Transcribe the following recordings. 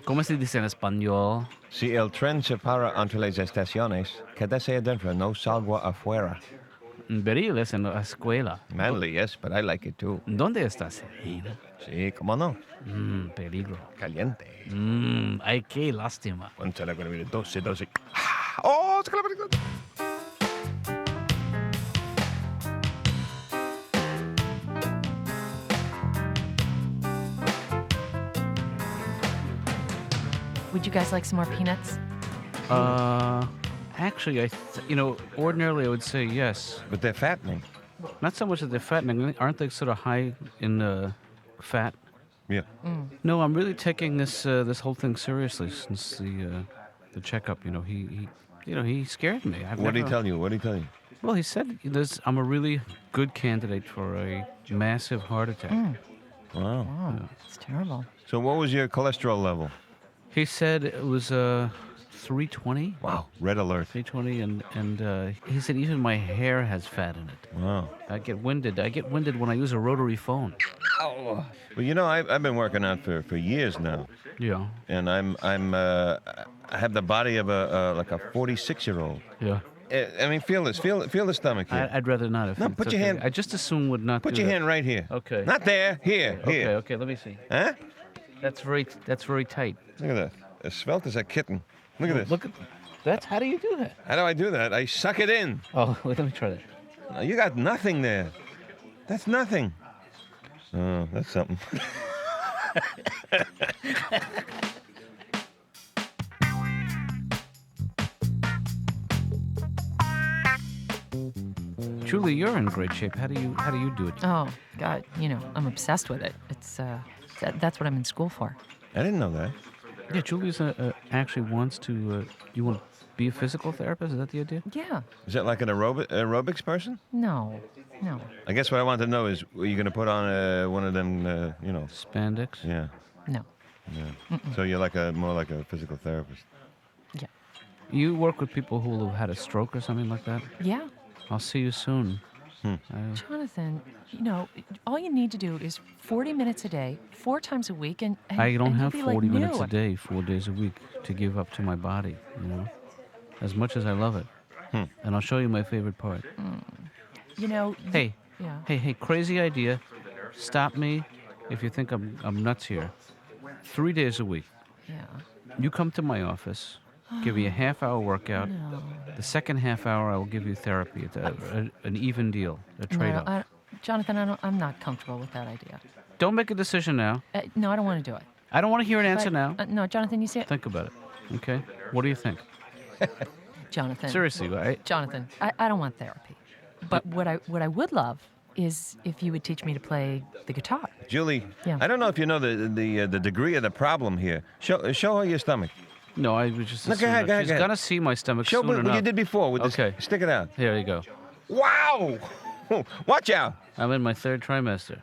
¿Cómo se dice en español? Si el tren se para entre las estaciones, quédese adentro, no salga afuera. Beril es en la escuela. Manly, yes, but I like it too. ¿Dónde estás, Serena? Sí, cómo no. Peligro. Caliente. Ay, qué lástima. One será going to be the 12, 12. Oh, it's going to be good. Would you guys like some more peanuts? Actually, ordinarily I would say yes. But they're fattening. Not so much that they're fattening. Aren't they sort of high in fat? Yeah. No, I'm really taking this whole thing seriously since the checkup. He scared me. What did he tell you? What did he tell you? Well, he said I'm a really good candidate for a massive heart attack. Wow. Oh, it's terrible. So what was your cholesterol level? He said it was 320. Wow. Red alert. 320, and he said even my hair has fat in it. Wow. I get winded when I use a rotary phone. Well, I've been working out for years now, Yeah. and I have the body of a 46-year-old. Yeah. I mean, feel this. Feel the stomach here. I'd rather not. If No, it's put your okay. hand- I just assume would not. Put do your that. hand right here. Okay. Not there. Here. Here. Okay. Let me see. Huh? That's very tight. Look at that. As svelte as a kitten. Look at this. Look at that's. How do you do that? How do I do that? I suck it in. Oh, wait, let me try that. No, you got nothing there. That's nothing. Oh, that's something. Julie, you're in great shape. How do you do it? Oh, God, I'm obsessed with it. It's, that's what I'm in school for. I didn't know that. Yeah, Julie's actually wants to. You want to be a physical therapist? Is that the idea? Yeah. Is that like an aerobics person? No. I guess what I want to know is, are you going to put on one of them, Spandex. Yeah. No. So you're more like a physical therapist. Yeah. You work with people who have had a stroke or something like that? Yeah. I'll see you soon. Jonathan, all you need to do is 40 minutes a day, 4 times a week, and I don't and have you'll be 40 like minutes new. a day, 4 days a week to give up to my body, as much as I love it. And I'll show you my favorite part. Hey, Yeah. hey, crazy idea. Stop me if you think I'm nuts here. 3 days a week. Yeah. You come to my office, give me a half-hour workout. No. The second half hour, I will give you therapy. It's an even deal, a trade-off. No, Jonathan, I'm not comfortable with that idea. Don't make a decision now. No, I don't want to do it. I don't want to hear an answer But, now. no, Jonathan, you see it? Think about it, okay? What do you think? Jonathan. Seriously, right? Jonathan, I don't want therapy. But what I would love is if you would teach me to play the guitar. Julie, Yeah. I don't know if you know the degree of the problem here. Show her your stomach. No, I was just No, go ahead, assuming go ahead, she's go ahead. gonna see my stomach Show soon what enough. you did before with Okay. this. Stick it out. Here you go. Wow! Watch out! I'm in my 3rd trimester.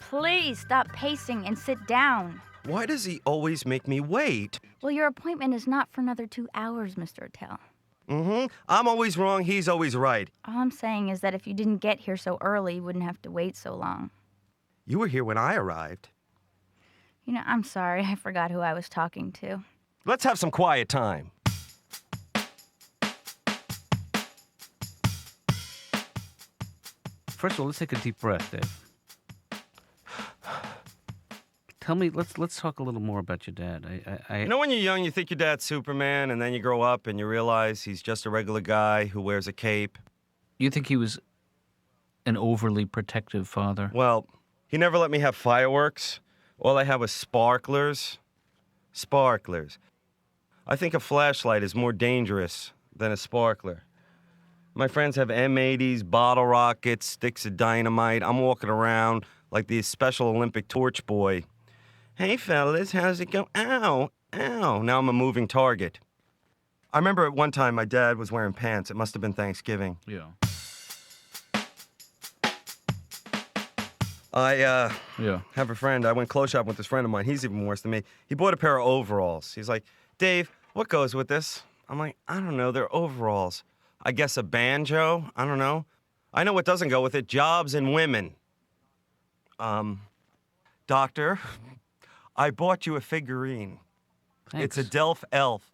Please stop pacing and sit down. Why does he always make me wait? Well, your appointment is not for another 2 hours, Mr. Attell. I'm always wrong, he's always right. All I'm saying is that if you didn't get here so early, you wouldn't have to wait so long. You were here when I arrived. I'm sorry, I forgot who I was talking to. Let's have some quiet time. First of all, let's take a deep breath, Dave. Tell me, let's talk a little more about your dad. You know when you're young, you think your dad's Superman, and then you grow up and you realize he's just a regular guy who wears a cape? You think he was an overly protective father? Well, he never let me have fireworks. All I had was sparklers. Sparklers. I think a flashlight is more dangerous than a sparkler. My friends have M80s, bottle rockets, sticks of dynamite. I'm walking around like the Special Olympic torch boy. Hey, fellas, how's it go? Ow, ow. Now I'm a moving target. I remember at one time my dad was wearing pants. It must have been Thanksgiving. Yeah. I Yeah. have a friend. I went clothes shopping with this friend of mine. He's even worse than me. He bought a pair of overalls. He's like, Dave, what goes with this? I'm like, I don't know, they're overalls. I guess a banjo? I don't know. I know what doesn't go with it, jobs and women. Doctor, I bought you a figurine. Thanks. It's a Delph elf.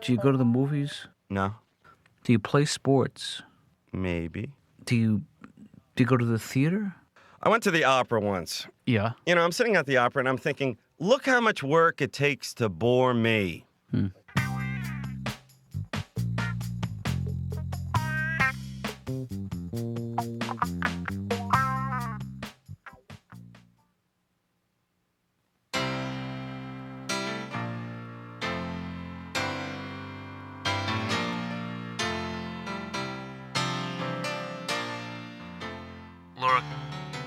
Do you go to the movies? No, Do you play sports? maybe. Do you go to the theater? I went to the opera once. Yeah. You know, I'm sitting at the opera and I'm thinking, look how much work it takes to bore me. Laura,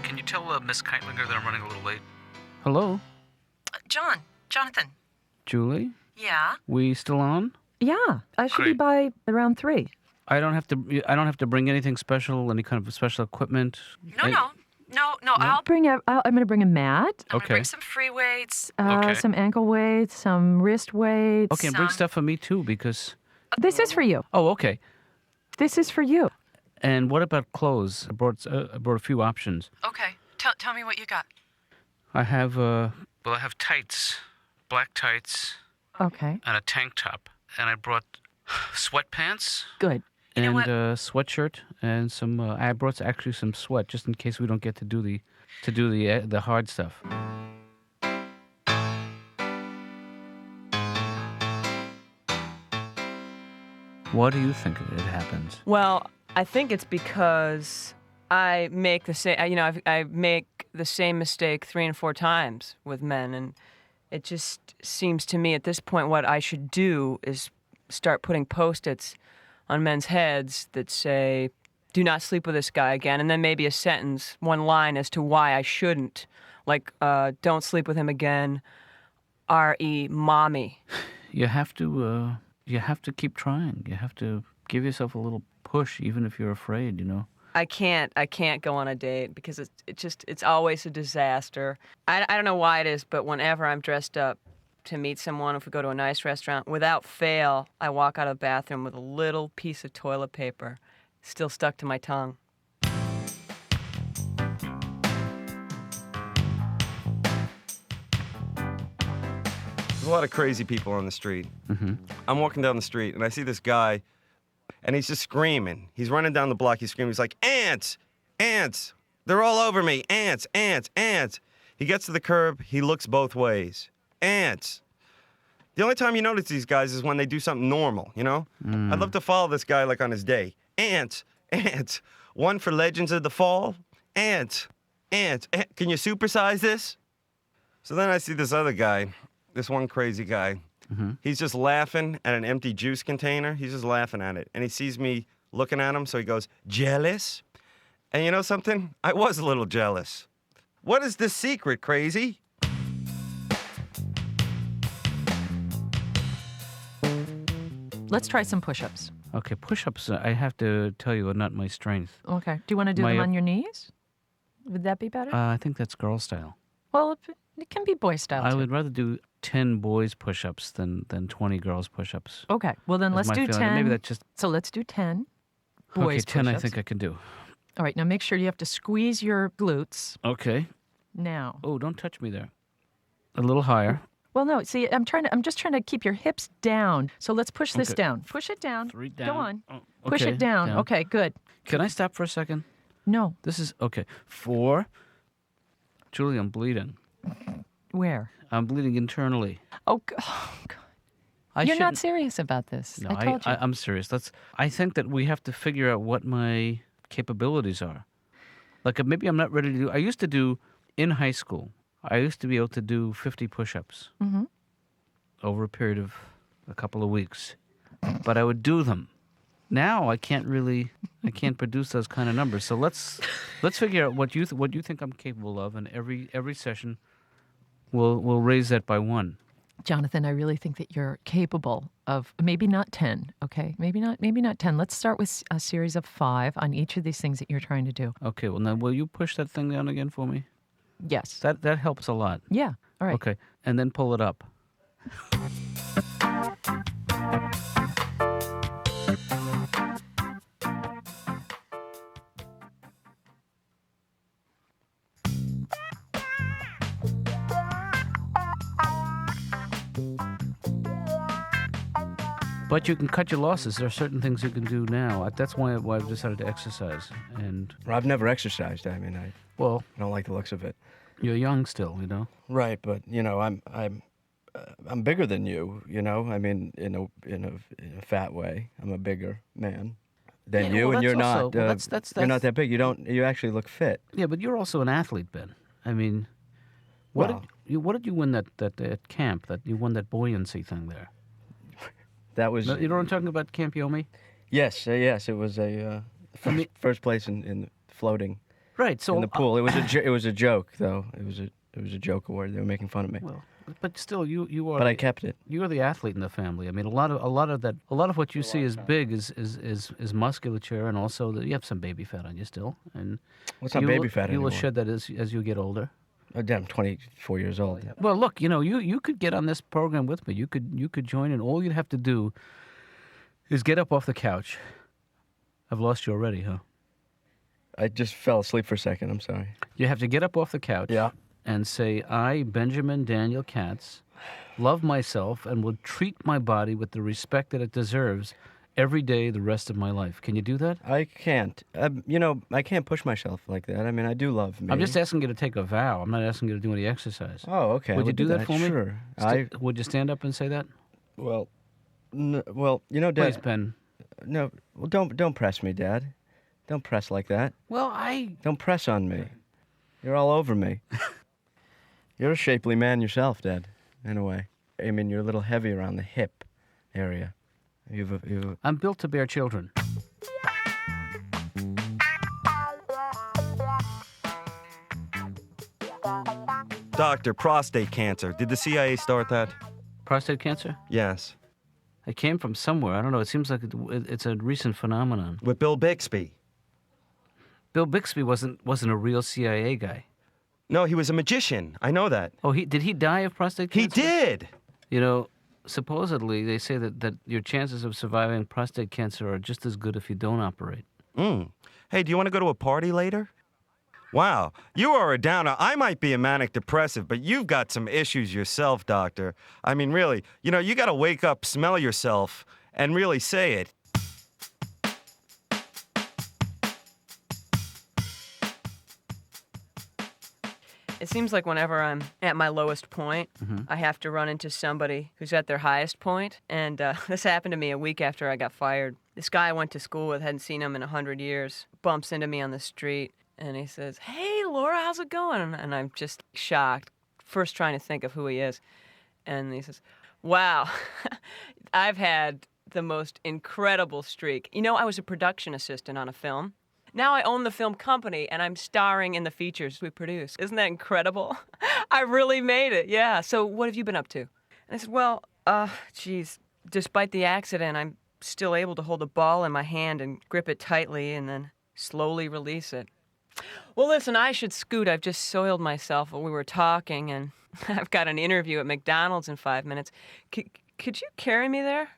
can you tell Miss Keitlinger that I'm running a little late? Hello, Jonathan. Julie. Yeah? We still on? Yeah, I should be Great. by around 3. I don't have to bring anything special, any kind of special equipment. No, I'm going to bring a mat, I'm Okay. gonna bring some free weights. Okay. some ankle weights, some wrist weights. Okay, and bring stuff for me too, because. This is for you. Oh, okay. This is for you. And what about clothes? I brought a few options. Okay, tell me what you got. I have I have tights, black tights, Okay, and a tank top, and I brought sweatpants. good. You know And what? a sweatshirt and some. I brought actually some sweat just in case we don't get to do the hard stuff. What do you think it happens? Well, I think it's because I make the same. I make the same mistake 3 and 4 times with men, and it just seems to me at this point what I should do is start putting Post-its on men's heads that say, "Do not sleep with this guy again," and then maybe a sentence, one line as to why I shouldn't, like, "Don't sleep with him again." R.E. Mommy. You have to keep trying. You have to give yourself a little push, even if you're afraid. You know. I can't go on a date because it's always a disaster. I don't know why it is, but whenever I'm dressed up to meet someone, if we go to a nice restaurant, without fail, I walk out of the bathroom with a little piece of toilet paper still stuck to my tongue. There's a lot of crazy people on the street. I'm walking down the street and I see this guy and he's just screaming. He's running down the block. He's screaming. He's like, ants, ants. They're all over me. Ants, ants, ants. He gets to the curb. He looks both ways. Ants. The only time you notice these guys is when they do something normal, you know? I'd love to follow this guy like on his day. Ants, ants. One for Legends of the Fall. Ants, ants. Can you supersize this? So then I see this other guy, this one crazy guy. He's just laughing at an empty juice container. He's just laughing at it. And he sees me looking at him, so he goes, jealous? And you know something? I was a little jealous. What is the secret, crazy? Let's try some push-ups. Okay, push-ups. I have to tell you, are not my strength. Okay. Do you want to do My, them uh, on your knees? Would that be better? I think that's girl style. Well, it can be boy style I too. would rather do 10 boys push-ups than 20 girls push-ups. Okay. Well, then That's let's my do feeling. 10. Maybe that's just So let's do 10 boys okay. 10, I push-ups. think I can do. All right. Now make sure you have to squeeze your glutes. Okay. Now. Oh, don't touch me there. A little higher. Well, no. See, I'm just trying to keep your hips down. So let's push this Okay. down. Push it down. 3 down. Go on. Oh, Push okay, it down. Okay. Good. Can I stop for a second? No. This is okay. 4. Julie, I'm bleeding. Where? I'm bleeding internally. Oh, God. I You're not shouldn't- serious about this. No, I told you. I'm serious. I think that we have to figure out what my capabilities are. Like maybe I'm not ready to do. I used to do in high school. I used to be able to do 50 push-ups over a period of a couple of weeks, but I would do them. Now I can't produce those kind of numbers. So let's figure out what you think I'm capable of, and every session we'll raise that by 1. Jonathan, I really think that you're capable of maybe not 10, okay? Maybe not 10. Let's start with a series of 5 on each of these things that you're trying to do. Okay. Well, now will you push that thing down again for me? Yes. That helps a lot. Yeah. All right. Okay, and then pull it up. But you can cut your losses. There are certain things you can do now. That's why I've decided to exercise. And Well, I've never exercised. I mean, I well, don't like the looks of it. you're young still, you know. Right, but you know, I'm bigger than you. You know, I mean, in a fat way. I'm a bigger man than Yeah, you, well, and you're that's also- not. well, that's- You're not that big. You actually look fit. Yeah, but you're also an athlete, Ben. I mean, Well- what did you win that at camp? That you won that buoyancy thing there. That was No, you know what I'm talking about, Camp Yomi? yes, yes. It was a first place in floating Right. So in the pool. It was it was a joke though. It was a joke award. They were making fun of me, well, but still, you are. but I kept it. You are the athlete in the family. I mean, a lot of what you see as big is musculature, and also you have some baby fat on you still, and What's not you baby will- fat You anymore? will shed that as you get older. Oh, damn, I'm 24 years old. Well, look, you could get on this program with me. You could join, and all you'd have to do is get up off the couch. I've lost you already, huh? I just fell asleep for a second. I'm sorry. You have to get up off the couch. Yeah. And say, I, Benjamin Daniel Katz, love myself and will treat my body with the respect that it deserves every day the rest of my life. Can you do that? I can't. You know, I can't push myself like that. I mean, I do love me. I'm just asking you to take a vow. I'm not asking you to do any exercise. Oh, okay. Would I you do that for me? Sure. Would you stand up and say that? Well, you know, Dad. Please, Ben. No, well, don't press me, Dad. Don't press like that. Well, Don't press on me. You're all over me. You're a shapely man yourself, Dad. In a way. I mean, you're a little heavy around the hip area. I'm built to bear children. Doctor, prostate cancer. Did the CIA start that? Prostate cancer? Yes. It came from somewhere. I don't know. It seems like it's a recent phenomenon. With Bill Bixby. Bill Bixby wasn't a real CIA guy. No, he was a magician. I know that. Oh, did he die of prostate He cancer? did. You know, supposedly they say that your chances of surviving prostate cancer are just as good if you don't operate. Hey, do you want to go to a party later? Wow, you are a downer. I might be a manic depressive, but you've got some issues yourself, doctor. I mean, really, you got to wake up, smell yourself, and really say it. It seems like whenever I'm at my lowest point, I have to run into somebody who's at their highest point. And this happened to me a week after I got fired. This guy I went to school with, hadn't seen him in 100 years, bumps into me on the street, and he says, "Hey, Laura, how's it going?" And I'm just shocked, first trying to think of who he is. And he says, "Wow, I've had the most incredible streak. You know, I was a production assistant on a film. Now I own the film company, and I'm starring in the features we produce. Isn't that incredible? I really made it, yeah. So what have you been up to?" And I said, "Well, geez, despite the accident, I'm still able to hold a ball in my hand and grip it tightly and then slowly release it." "Well, listen, I should scoot. I've just soiled myself while we were talking, and I've got an interview at McDonald's in 5 minutes. Could you carry me there?"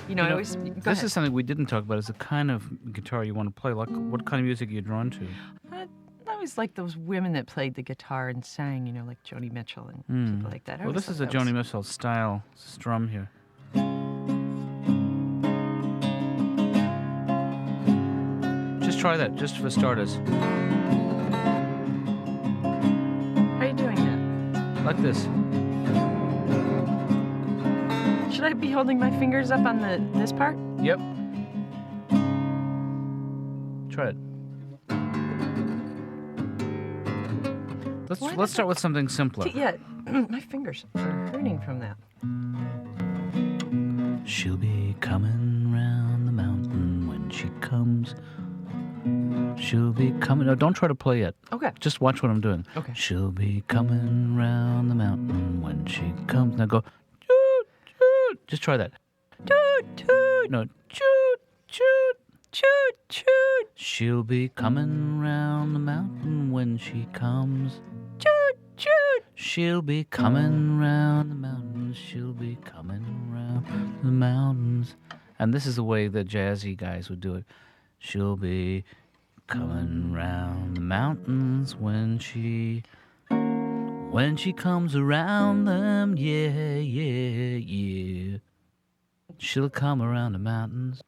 You know, I always. Go This ahead. is something we didn't talk about. Is the kind of guitar you want to play? Like, what kind of music are you drawn to? I always like those women that played the guitar and sang, you know, like Joni Mitchell and people like that. I Well, always this is thought a that was- Joni Mitchell style strum here. Just try that, just for starters. How are you doing that? Like this. Should I be holding my fingers up on this part? Yep. Try it. Why Let's does start with something simpler. Yeah, my fingers are hurting from that. She'll be coming round the mountain when she comes. She'll be coming. No, don't try to play it. Okay. Just watch what I'm doing. Okay. She'll be coming round the mountain when she comes. Now go. Choo, choo. Just try that. Toot, toot, No, choot, choot. toot, toot, She'll be coming round the mountain when she comes. toot, toot. She'll be coming round the mountains. She'll be coming round the mountains. And this is the way the jazzy guys would do it. She'll be coming round the mountains when she comes around them. Yeah, yeah, yeah. She'll come around the mountains.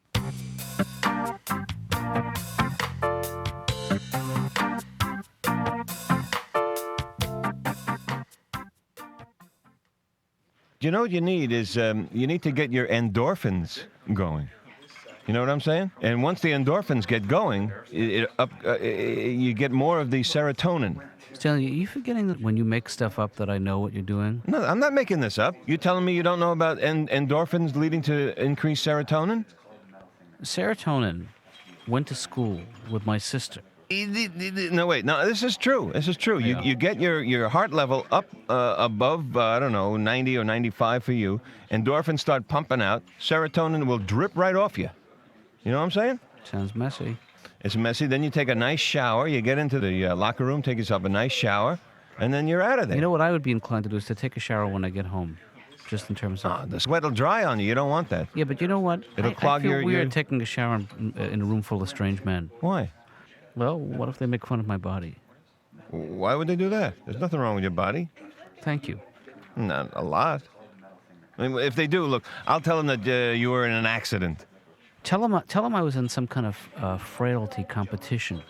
You know what you need is you need to get your endorphins going. You know what I'm saying? And once the endorphins get going, you get more of the serotonin. Stanley, are you forgetting that when you make stuff up that I know what you're doing? No, I'm not making this up. You telling me you don't know about endorphins leading to increased serotonin? Serotonin went to school with my sister. No, wait. No, this is true. This is true. You get your heart level up above, I don't know, 90 or 95 for you. Endorphins start pumping out. Serotonin will drip right off you. You know what I'm saying? Sounds messy. It's messy. Then you take a nice shower. You get into the locker room, take yourself a nice shower, and then you're out of there. You know what I would be inclined to do is to take a shower when I get home, just in terms of... Oh, the sweat will dry on you. You don't want that. Yeah, but you know what? It'll clog I feel your- weird taking a shower in a room full of strange men. Why? Well, what if they make fun of my body? Why would they do that? There's nothing wrong with your body. Thank you. Not a lot. I mean, if they do, look, I'll tell them that you were in an accident. Tell them I was in some kind of frailty competition.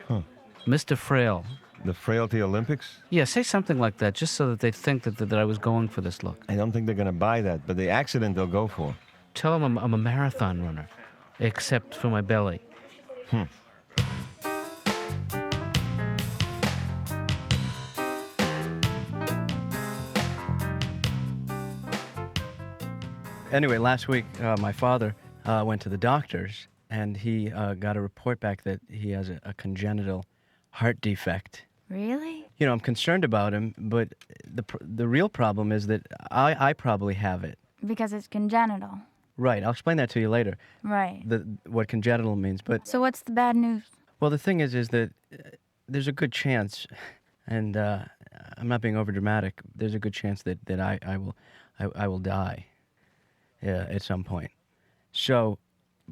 Huh. Mr. Frail. The Frailty Olympics? Yeah, say something like that, just so that they think that I was going for this look. I don't think they're going to buy that, but the accident they'll go for. Tell them I'm a marathon runner, except for my belly. Anyway, last week, my father went to the doctors, and he got a report back that he has a congenital heart defect. Really? You know, I'm concerned about him, but the real problem is that I probably have it. Because it's congenital. Right, I'll explain that to you later, Right. what congenital means. But, So what's the bad news? well, the thing is that there's a good chance, and I'm not being overdramatic, there's a good chance that I will die at some point. So,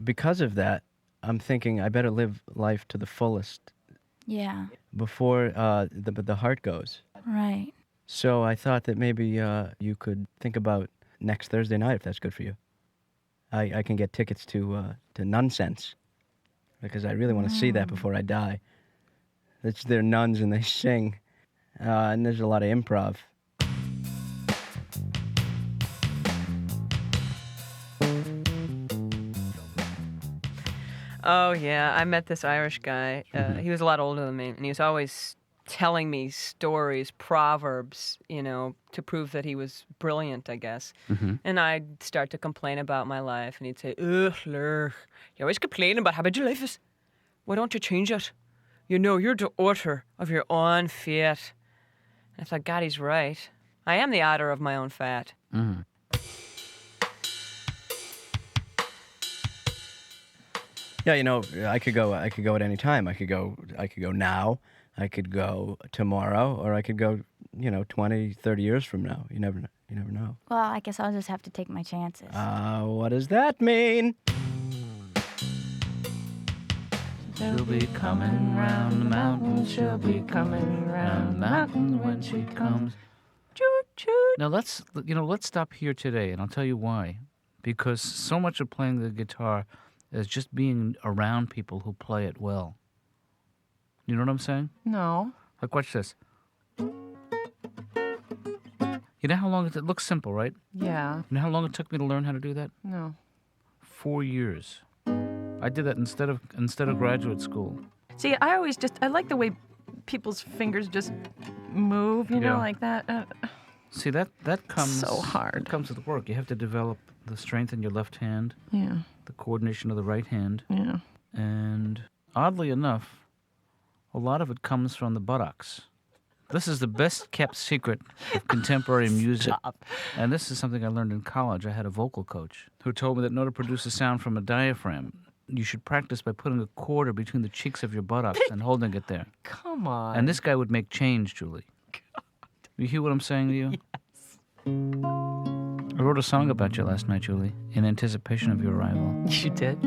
because of that, I'm thinking I better live life to the fullest Yeah. before the heart goes. Right. So I thought that maybe you could think about next Thursday night, if that's good for you. I can get tickets to Nonsense, because I really want to see that before I die. They're nuns and they sing, and there's a lot of improv. Oh yeah, I met this Irish guy. He was a lot older than me, and he was always telling me stories, proverbs, to prove that he was brilliant, I guess. And I'd start to complain about my life, and he'd say, "Ugh, Lurch, you're always complaining about how bad your life is. Why don't you change it? You're the author of your own fate." And I thought, God, he's right. I am the author of my own fate. Yeah, I could go at any time. I could go now. I could go tomorrow, or I could go, 20, 30 years from now. You never know. Well, I guess I'll just have to take my chances. What does that mean? She'll be coming round the mountain. She'll be coming round the mountain when she comes. Choo choo. Now let's stop here today, and I'll tell you why. Because so much of playing the guitar is just being around people who play it well. You know what I'm saying? No. Like, watch this. You know how long it looks simple, right? Yeah. You know how long it took me to learn how to do that? No. 4 years. I did that instead of graduate school. See, I like the way people's fingers just move, Yeah. like that. See, that comes So hard. That comes with work. You have to develop the strength in your left hand, Yeah. the coordination of the right hand, Yeah. and oddly enough, a lot of it comes from the buttocks. This is the best kept secret of contemporary music. And this is something I learned in college. I had a vocal coach who told me that in order to produce a sound from a diaphragm, you should practice by putting a quarter between the cheeks of your buttocks and holding it there. Come on. And this guy would make change, Julie. God. You hear what I'm saying to you? Yes. I wrote a song about you last night, Julie, in anticipation of your arrival. You did?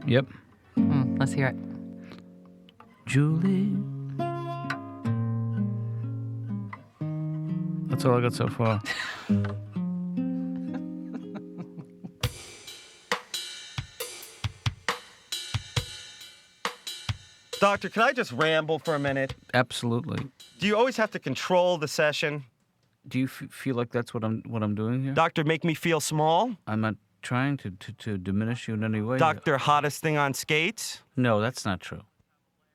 Yep. Let's hear it. Julie. That's all I got so far. Doctor, can I just ramble for a minute? Absolutely. Do you always have to control the session? Do you feel like that's what I'm doing here? Doctor, make me feel small? I'm not trying to diminish you in any way. Doctor, hottest thing on skates? No, that's not true.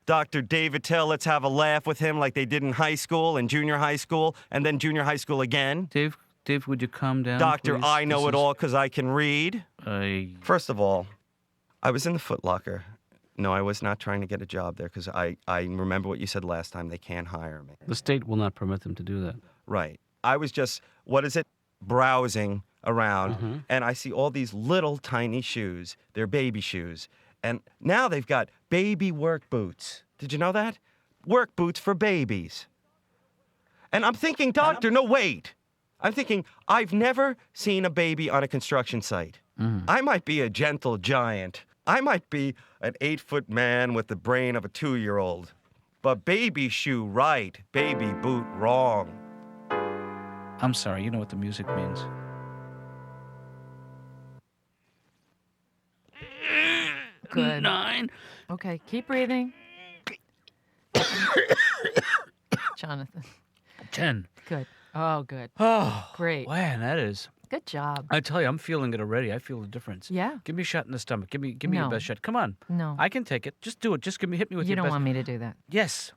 Dr. David Tell, let's have a laugh with him like they did in high school and junior high school and then junior high school again. Dave, would you calm down, Doctor, please? I know it all because I can read. First of all, I was in the Foot Locker. No, I was not trying to get a job there because I remember what you said last time. They can't hire me. The state will not permit them to do that. Right. I was just, browsing around, and I see all these little tiny shoes. They're baby shoes. And now they've got baby work boots. Did you know that? Work boots for babies. And I'm thinking, doctor, no, wait. I'm thinking, I've never seen a baby on a construction site. I might be a gentle giant. I might be an 8-foot man with the brain of a 2-year-old. But baby shoe right, baby boot wrong. I'm sorry, you know what the music means. Good. 9. Okay, keep breathing. Jonathan. 10. Good. Oh, good. Oh, Great. Man, that is. Good job. I tell you, I'm feeling it already. I feel the difference. Yeah. Give me a shot in the stomach. Give me your No. best shot. Come on. No. I can take it. Just do it. Just hit me with You your don't best. want me to do that. Yes.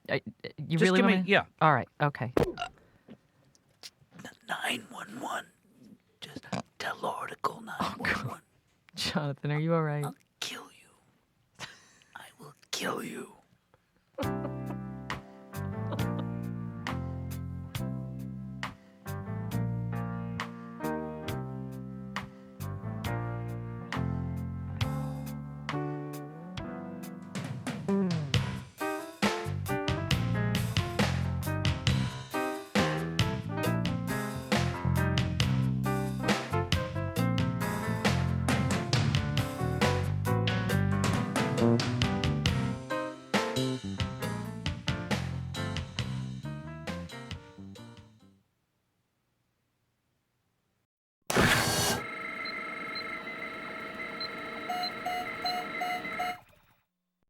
You Just really give want me. me? Yeah. All right. Okay. 911. Just tell Laura to call 911. Jonathan, are you all right? I'll kill you. I will kill you. Mm-hmm.